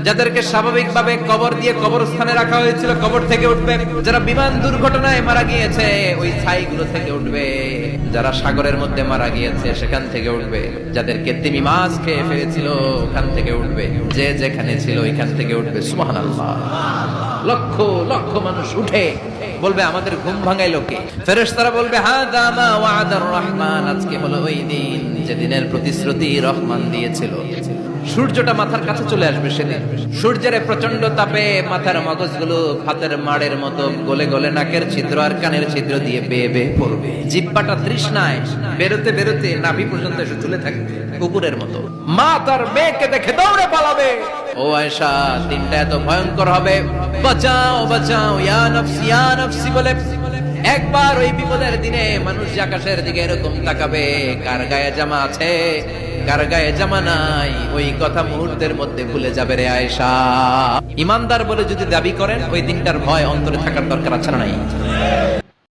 যাদেরকে স্বাভাবিকভাবে কবর দিয়ে কবরস্থানে রাখা হয়েছিল কবর থেকে উঠবে, যারা বিমান দুর্ঘটনায় মারা গিয়েছে ওই ছাইগুলো থেকে উঠবে, যারা সাগরের মধ্যে মারা গিয়েছে সেখান থেকে উঠবে, যাদেরকে তিমি মাছ খেয়ে ফেলেছিল ওখান থেকে উঠবে, যে যেখানে ছিল ওইখান থেকে উঠবে। সুবহানাল্লাহ। লক্ষ লক্ষ মানুষ উঠে বলবে আমাদের ঘুম ভাঙাইলো কে? ফেরেশতারা বলবে হাযা মা ওয়া'দার রহমান, আজকে হলো ওই দিন যেদিনের প্রতিশ্রুতি রহমান দিয়েছিল। সূর্যটা মাথার কাছে চলে আসবে সেদিন। সূর্যের প্রচন্ড তাপে মাথার মগজগুলো ভাতের মাড়ের মতো গলে গলে নাকের ছিদ্র আর কানের ছিদ্র দিয়ে বেয়ে বেয়ে পড়বে। জিহ্বাটা তৃষ্ণায় বেরোতে বেরোতে নাভি পর্যন্ত এসে ঝুলে থাকবে কুকুরের মতো। মা তার মেয়েকে দেখে দৌড়ে পালাবে। ও আয়েশা, দিনটা এত ভয়ঙ্কর হবে, বাঁচাও বাঁচাও ইয়া নফসি ইয়া নফসি বলে একবার ওই বিপদের দিনে মানুষ যে আকাশের দিকে এরকম তাকাবে, কার গায়ে জামা আছে কার গায়ে জামা নাই, ওই কথা মুহূর্তের মধ্যে ভুলে যাবে রে আয়েশা। ইমানদার বলে যদি দাবি করেন ওই দিনটার ভয় অন্তরে থাকার দরকার আছে না নাই?